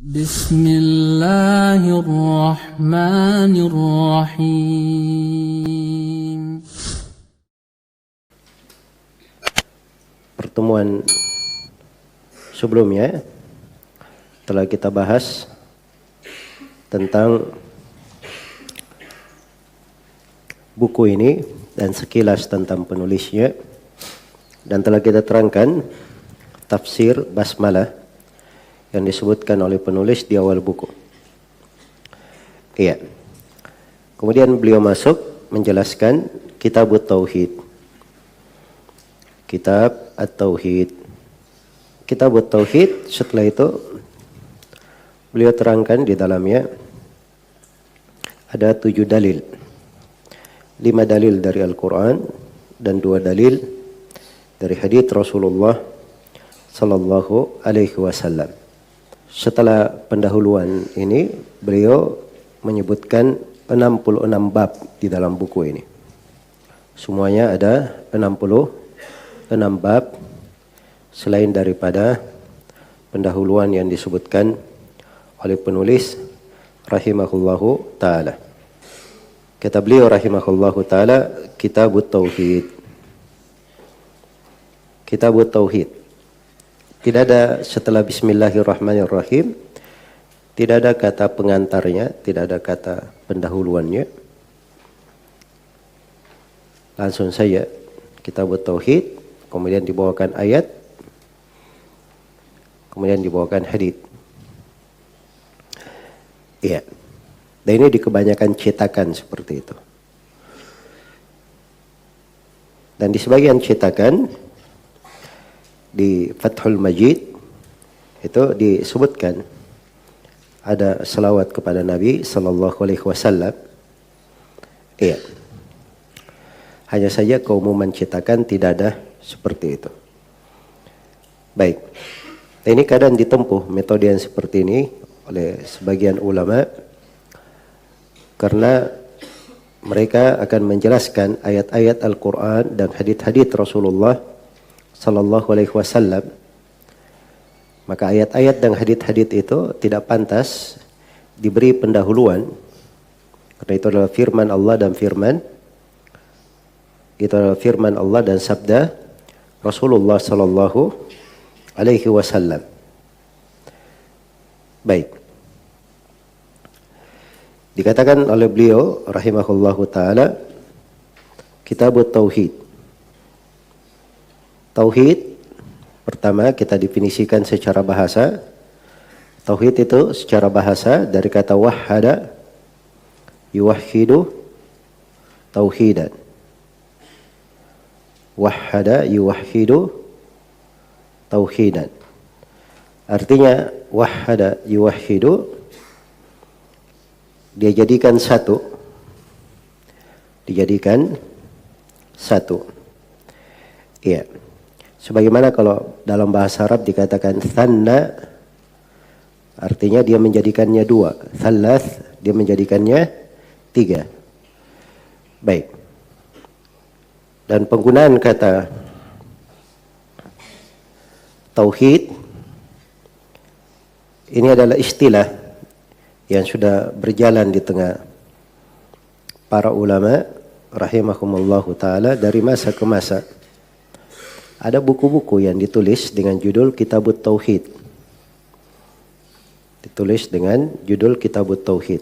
Bismillahirrahmanirrahim. Pertemuan sebelumnya telah kita bahas tentang buku ini dan sekilas tentang penulisnya, dan telah kita terangkan tafsir basmalah yang disebutkan oleh penulis di awal buku. Iya. Kemudian beliau masuk menjelaskan kitab Tauhid. Kitab At-Tauhid. Kitab At-Tauhid, setelah itu beliau terangkan di dalamnya ada 7 dalil. 5 dalil dari Al-Quran dan 2 dalil dari hadits Rasulullah sallallahu alaihi wasallam. Setelah pendahuluan ini, beliau menyebutkan 66 bab di dalam buku ini. Semuanya ada 66 bab selain daripada pendahuluan yang disebutkan oleh penulis rahimahullahu ta'ala. Kata beliau rahimahullahu ta'ala, Kitabut Tauhid. Kitabut Tauhid. Tidak ada setelah Bismillahirrahmanirrahim, tidak ada kata pengantarnya, tidak ada kata pendahuluannya. Langsung saja Kitabut Tauhid, kemudian dibawakan ayat, kemudian dibawakan hadits. Iya. Dan ini di kebanyakan cetakan seperti itu. Dan di sebagian cetakan di Fathul Majid itu disebutkan ada selawat kepada Nabi sallallahu alaihi wasallam. Iya. Hanya saja keumuman cetakan tidak ada seperti itu. Baik. Ini kadang ditempuh metode yang seperti ini oleh sebagian ulama karena mereka akan menjelaskan ayat-ayat Al-Quran dan hadits-hadits Rasulullah sallallahu alaihi wasallam. Maka ayat-ayat dan hadits-hadits itu tidak pantas diberi pendahuluan karena itu adalah firman Allah dan sabda Rasulullah sallallahu alaihi wasallam. Baik. Dikatakan oleh beliau rahimahullahu taala, Kitabut Tauhid. Tauhid pertama kita definisikan secara bahasa. Tauhid itu secara bahasa dari kata wahhada yuwahhidu tauhidan. Wahhada yuwahhidu tauhidan. Artinya wahhada yuwahhidu, dia jadikan satu. Dijadikan satu. Iya. Sebagaimana kalau dalam bahasa Arab dikatakan thanna, artinya dia menjadikannya 2. Thalath, dia menjadikannya 3. Baik. Dan penggunaan kata tauhid ini adalah istilah yang sudah berjalan di tengah para ulama rahimahumullahu ta'ala dari masa ke masa. Ada buku-buku yang ditulis dengan judul Kitabut Tauhid. Ditulis dengan judul Kitabut Tauhid.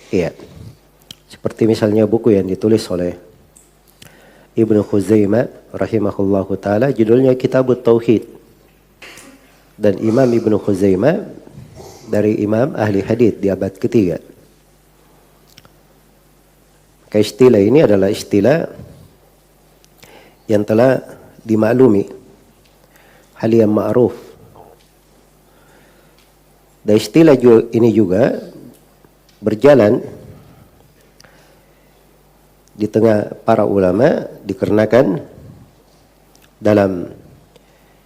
Iya. Seperti misalnya buku yang ditulis oleh Ibnu Khuzaimah rahimahullahu ta'ala, judulnya Kitabut Tauhid. Dan Imam Ibnu Khuzaimah dari imam ahli hadits di abad ketiga. Maka istilah ini adalah istilah yang telah dimaklumi, hal yang ma'ruf. Dan istilah ini juga berjalan di tengah para ulama dikarenakan dalam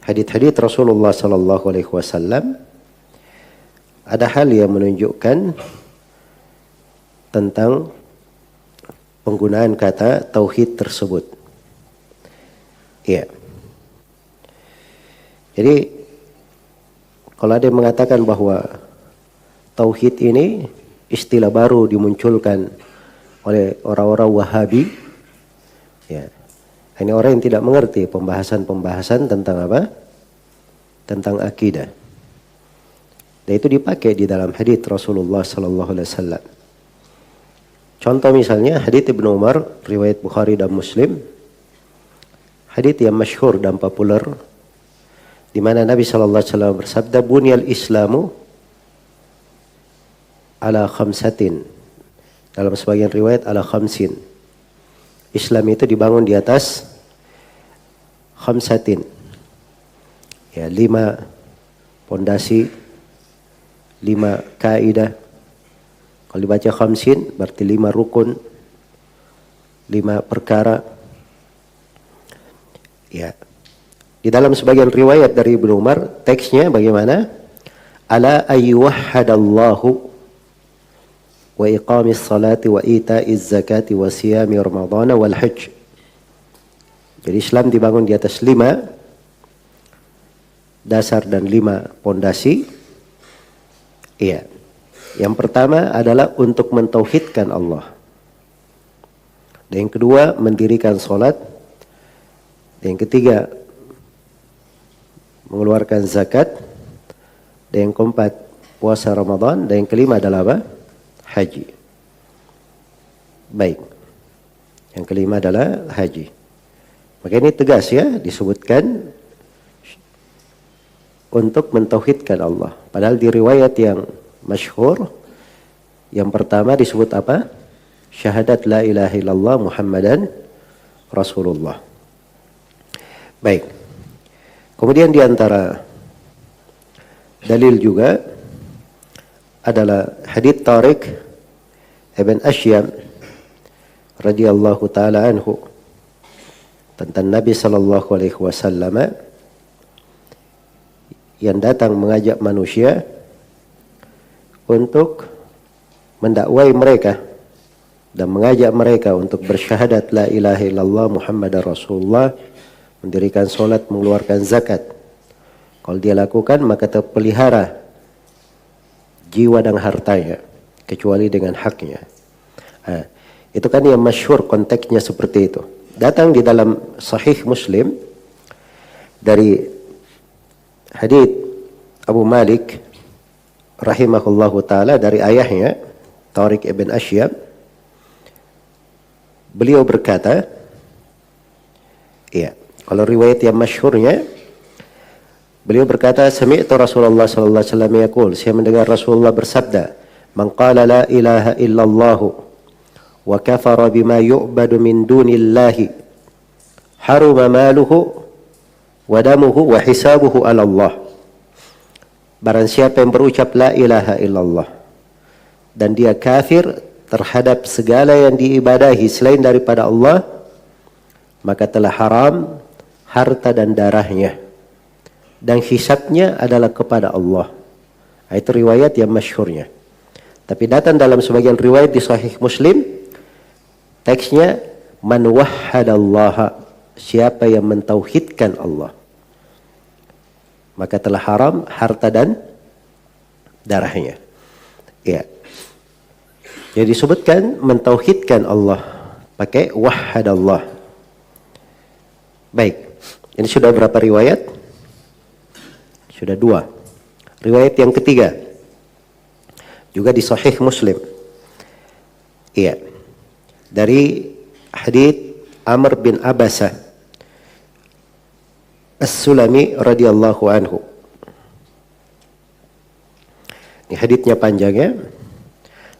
hadits-hadits Rasulullah sallallahu alaihi wasallam ada hal yang menunjukkan tentang penggunaan kata tauhid tersebut. Iya. Jadi Kalau ada yang mengatakan bahwa tauhid ini istilah baru dimunculkan oleh orang-orang Wahabi, ya, ini orang yang tidak mengerti pembahasan-pembahasan tentang apa? Tentang akidah. Dan itu dipakai di dalam hadits Rasulullah sallallahu alaihi wasallam. Contoh misalnya hadits Ibnu Umar riwayat Bukhari dan Muslim. Hadits yang masyhur dan populer di mana Nabi sallallahu alaihi wasallam bersabda, "Bunyal Islamu ala khamsatin." Dalam sebagian riwayat ala khamsin. Islam itu dibangun di atas khamsatin. Ya, 5 pondasi, 5 kaidah. Kalau dibaca khamsin berarti 5 rukun, 5 perkara. Ya. Di dalam sebagian riwayat dari Ibnu Umar, teksnya bagaimana? Ala ayyuhadallahu wa iqamis salati wa ita'iz zakati wa siyami ramadhana wal hajj. Jadi Islam dibangun di atas 5 dasar dan 5 pondasi. Iya. Yang pertama adalah untuk mentauhidkan Allah. Dan yang kedua mendirikan salat. Dan yang ketiga mengeluarkan zakat. Dan yang keempat puasa Ramadan. Dan yang kelima adalah apa? Haji. Baik. Yang kelima adalah haji. Maka ini tegas ya, disebutkan untuk mentauhidkan Allah. Padahal di riwayat yang masyhur, yang pertama disebut apa? Syahadat la ilaha illallah Muhammadan Rasulullah. Baik. Kemudian di antara dalil juga adalah hadits Tariq Ibn Ashyam radhiyallahu taala anhu tentang Nabi sallallahu alaihi wasallam yang datang mengajak manusia untuk mendakwai mereka dan mengajak mereka untuk bersyahadat la ilaha illallah Muhammadar Rasulullah, mendirikan salat, mengeluarkan zakat. Kalau dia lakukan maka terpelihara jiwa dan hartanya kecuali dengan haknya. Itu kan yang masyhur konteksnya seperti itu. Datang di dalam Sahih Muslim dari hadits Abu Malik rahimahullahu taala dari ayahnya Tariq ibn Ashyam. Beliau berkata, iya, kalau riwayat yang masyhurnya beliau berkata, sami'tu Rasulullah sallallahu alaihi wasallam yaqul, saya mendengar Rasulullah bersabda, man qala la ilaha illallah wa kafara bima yu'badu min dunillahi haruma maluhu wa damuhu wa hisabuhu 'ala Allah. Barang siapa yang berucap la ilaha illallah dan dia kafir terhadap segala yang diibadahi selain daripada Allah, maka telah haram harta dan darahnya, dan hisabnya adalah kepada Allah. Itu riwayat yang masyhurnya. Tapi datang dalam sebagian riwayat di Sahih Muslim, teksnya man wahhadallaha, siapa yang mentauhidkan Allah, maka telah haram harta dan darahnya. Ya. Jadi disebutkan mentauhidkan Allah pakai wahhadallah. Baik. Ini sudah berapa riwayat? Sudah 2. Riwayat yang ketiga juga di Sahih Muslim. Iya. Dari hadits Amr bin Abasa As-Sulami radhiyallahu anhu. Ini haditsnya panjang ya.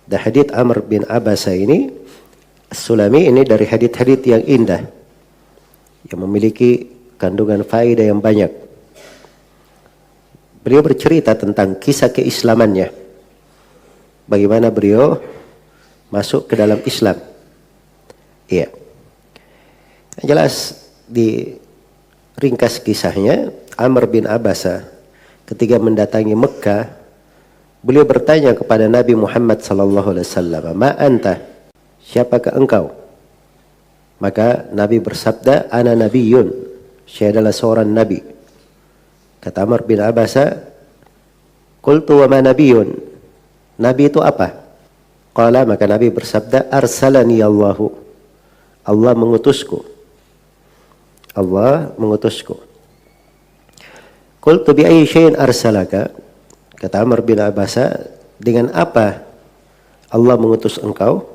Dan hadits Amr bin Abasa ini As-Sulami ini dari hadits-hadits yang indah, yang memiliki kandungan faedah yang banyak. Beliau bercerita tentang kisah keislamannya. Bagaimana beliau masuk ke dalam Islam. Iya. Yang jelas di ringkas kisahnya, Amr bin Abasa ketika mendatangi Mekah, beliau bertanya kepada Nabi Muhammad sallallahu alaihi wasallam, "Ma anta?" Siapakah engkau? Maka Nabi bersabda, "Ana nabiyyun." Saya adalah seorang nabi. Kata Amr bin Abasa, Qultu wa ma nabiyyun? Nabi itu apa? Qala, maka Nabi bersabda, arsalani Allahu. Allah mengutusku. Allah mengutusku. Qultu bi ayyi syai'in arsalaka? Kata Amr bin Abasa, dengan apa Allah mengutus engkau?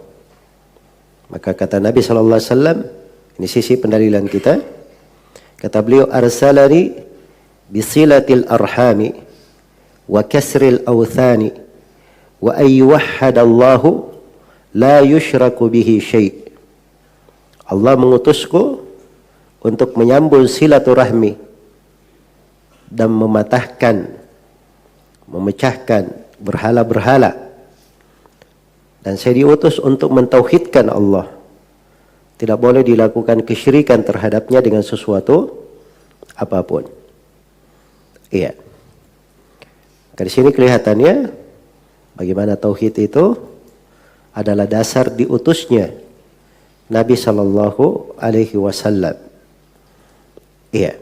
Maka kata Nabi SAW, ini sisi pendalilan kita. Kata beliau, arsalani bisilatil arhami wa kasril awthani wa ayyuwahhadallahu la yushraku bihi syai'. Allah mengutusku untuk menyambung silaturahmi dan mematahkan, memecahkan berhala-berhala. Dan saya diutus untuk mentauhidkan Allah. Tidak boleh dilakukan kesyirikan terhadapnya dengan sesuatu apapun. Iya. Dari sini kelihatannya bagaimana tauhid itu adalah dasar diutusnya Nabi Sallallahu Alaihi Wasallam. Iya.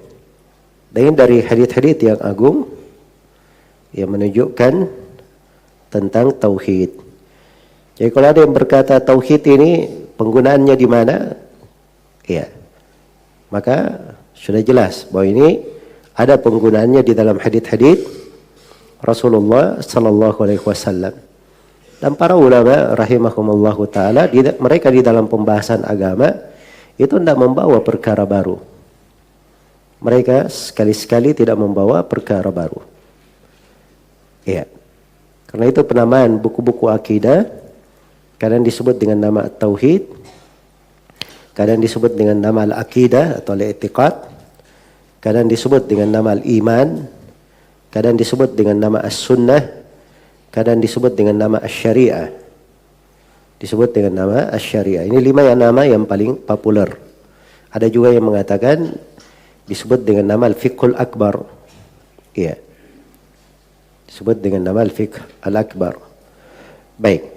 Dan dari hadits-hadits yang agung yang menunjukkan tentang tauhid. Jadi kalau ada yang berkata tauhid ini penggunaannya di mana? Iya. Maka sudah jelas bahwa ini ada penggunaannya di dalam hadits-hadits Rasulullah Sallallahu Alaihi Wasallam. Dan para ulama rahimahumullahu taala, mereka di dalam pembahasan agama itu tidak membawa perkara baru. Mereka sekali-sekali tidak membawa perkara baru. Iya. Karena itu penamaan buku-buku akidah kadang disebut dengan nama tauhid, kadang disebut dengan nama al-aqidah atau al-i'tiqad, kadang disebut dengan nama al-iman, kadang disebut dengan nama as-sunnah, kadang disebut dengan nama asy-syariah. Disebut dengan nama asy-syariah. Ini 5 nama yang paling populer. Ada juga yang mengatakan disebut dengan nama al-fiqhul akbar. Iya. Disebut dengan nama al-fiqh al-akbar. Baik.